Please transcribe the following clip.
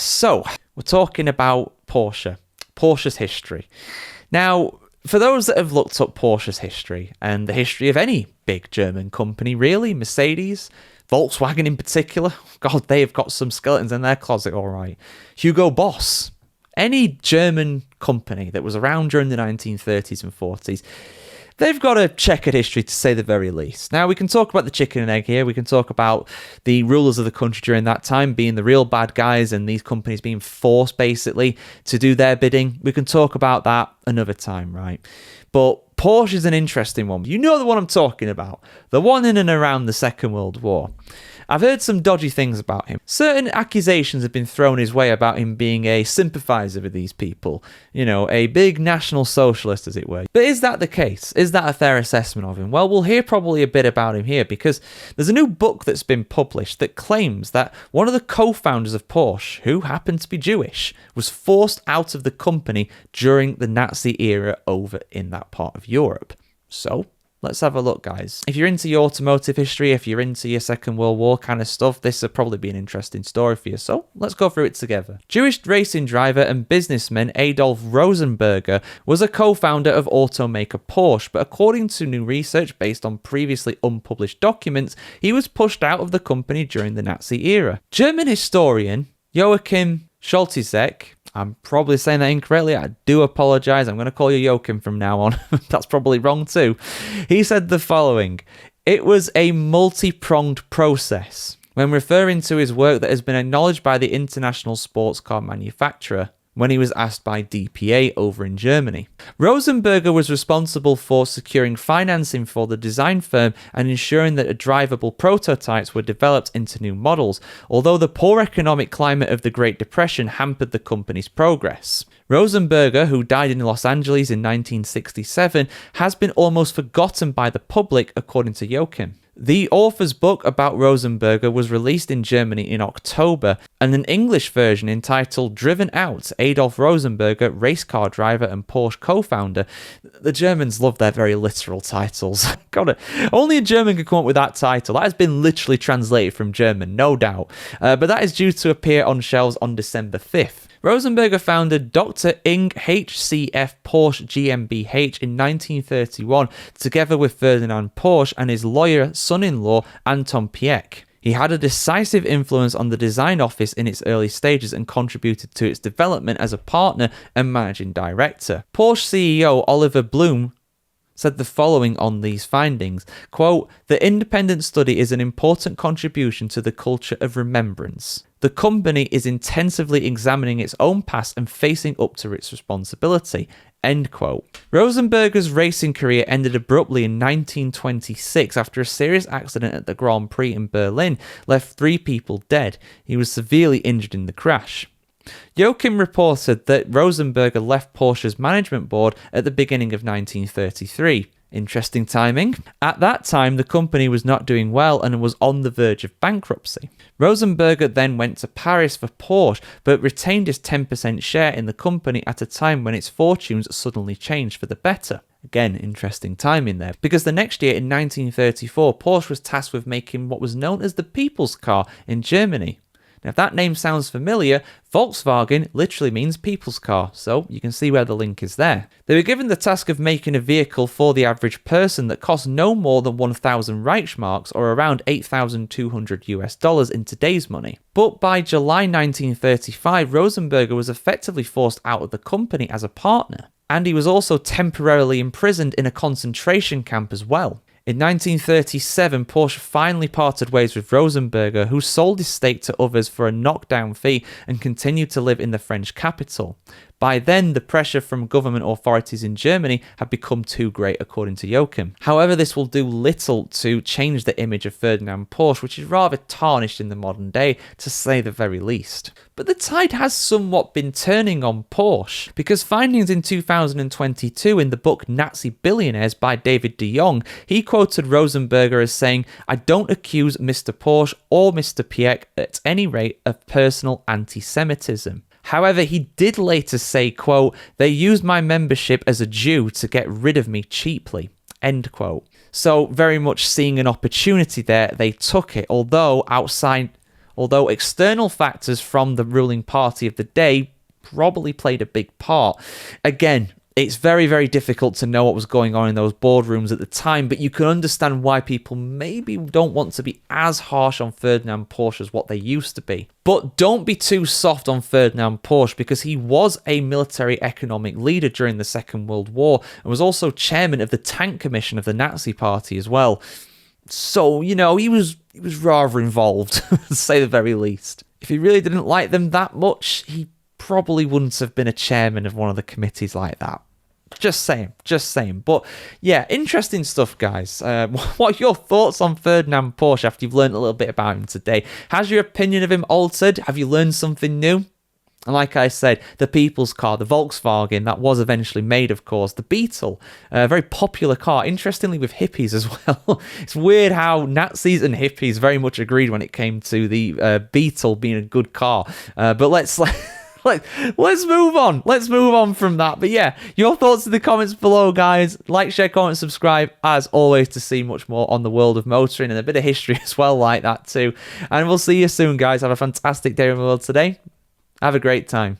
So, we're talking about Porsche's history. Now, for those that have looked up Porsche's history, and the history of any big German company, really, Mercedes, Volkswagen in particular, God, they have got some skeletons in their closet, all right. Hugo Boss, any German company that was around during the 1930s and 40s, they've got a checkered history, to say the very least. Now, we can talk about the chicken and egg here. We can talk about the rulers of the country during that time being the real bad guys and these companies being forced, basically, to do their bidding. We can talk about that another time, right? But Porsche is an interesting one. You know the one I'm talking about. The one in and around the Second World War. I've heard some dodgy things about him. Certain accusations have been thrown his way about him being a sympathizer with these people. You know, a big national socialist, as it were. But is that the case? Is that a fair assessment of him? Well, we'll hear probably a bit about him here, because there's a new book that's been published that claims that one of the co-founders of Porsche, who happened to be Jewish, was forced out of the company during the Nazi era over in that part of Europe. So, let's have a look, guys. If you're into your automotive history, if you're into your Second World War kind of stuff, this will probably be an interesting story for you. So let's go through it together. Jewish racing driver and businessman Adolf Rosenberger was a co-founder of automaker Porsche, but according to new research based on previously unpublished documents, he was pushed out of the company during the Nazi era. German historian Joachim Scholtizek, I'm probably saying that incorrectly, I do apologise, I'm going to call you Joachim from now on, that's probably wrong too. He said the following: "It was a multi-pronged process," when referring to his work that has been acknowledged by the international sports car manufacturer when he was asked by DPA over in Germany. Rosenberger was responsible for securing financing for the design firm and ensuring that drivable prototypes were developed into new models, although the poor economic climate of the Great Depression hampered the company's progress. Rosenberger, who died in Los Angeles in 1967, has been almost forgotten by the public, according to Joachim. The author's book about Rosenberger was released in Germany in October, and an English version entitled Driven Out, Adolf Rosenberger, race car driver and Porsche co-founder. The Germans love their very literal titles. Got it. Only a German could come up with that title. That has been literally translated from German, no doubt. But that is due to appear on shelves on December 5th. Rosenberger founded Dr. Ing HCF Porsche GmbH in 1931, together with Ferdinand Porsche and his lawyer son-in-law Anton Pieck. He had a decisive influence on the design office in its early stages and contributed to its development as a partner and managing director. Porsche CEO Oliver Blume said the following on these findings, quote, "The independent study is an important contribution to the culture of remembrance. The company is intensively examining its own past and facing up to its responsibility." End quote. Rosenberger's racing career ended abruptly in 1926 after a serious accident at the Grand Prix in Berlin left 3 people dead. He was severely injured in the crash. Joachim reported that Rosenberger left Porsche's management board at the beginning of 1933. Interesting timing. At that time, the company was not doing well and was on the verge of bankruptcy. Rosenberger then went to Paris for Porsche, but retained his 10% share in the company at a time when its fortunes suddenly changed for the better. Again, interesting timing there, because the next year in 1934, Porsche was tasked with making what was known as the People's Car in Germany. Now, if that name sounds familiar, Volkswagen literally means people's car, so you can see where the link is there. They were given the task of making a vehicle for the average person that cost no more than 1,000 Reichsmarks, or around $8,200 in today's money. But by July 1935, Rosenberger was effectively forced out of the company as a partner, and he was also temporarily imprisoned in a concentration camp as well. In 1937, Porsche finally parted ways with Rosenberger, who sold his stake to others for a knockdown fee and continued to live in the French capital. By then, the pressure from government authorities in Germany had become too great, according to Joachim. However, this will do little to change the image of Ferdinand Porsche, which is rather tarnished in the modern day, to say the very least. But the tide has somewhat been turning on Porsche, because findings in 2022 in the book Nazi Billionaires by David de Jong, he quoted Rosenberger as saying, "I don't accuse Mr. Porsche or Mr. Pieck at any rate of personal anti-Semitism." However, he did later say, quote, "They used my membership as a Jew to get rid of me cheaply," end quote. So very much seeing an opportunity there, they took it, although although external factors from the ruling party of the day probably played a big part. Again, it's very, very difficult to know what was going on in those boardrooms at the time, but you can understand why people maybe don't want to be as harsh on Ferdinand Porsche as what they used to be. But don't be too soft on Ferdinand Porsche, because he was a military economic leader during the Second World War and was also chairman of the Tank Commission of the Nazi Party as well. So, he was rather involved, to say the very least. If he really didn't like them that much, he probably wouldn't have been a chairman of one of the committees like that. Just saying. But yeah, interesting stuff, guys. What are your thoughts on Ferdinand Porsche after you've learned a little bit about him today? Has your opinion of him altered? Have you learned something new? And like I said, the people's car, the Volkswagen, that was eventually made, of course. The Beetle, a very popular car, interestingly with hippies as well. It's weird how Nazis and hippies very much agreed when it came to the Beetle being a good car. But let's move on. Let's move on from that. But yeah, your thoughts in the comments below, guys. Like, share, comment, subscribe, as always, to see much more on the world of motoring and a bit of history as well, like that too. And we'll see you soon, guys. Have a fantastic day in the world today. Have a great time.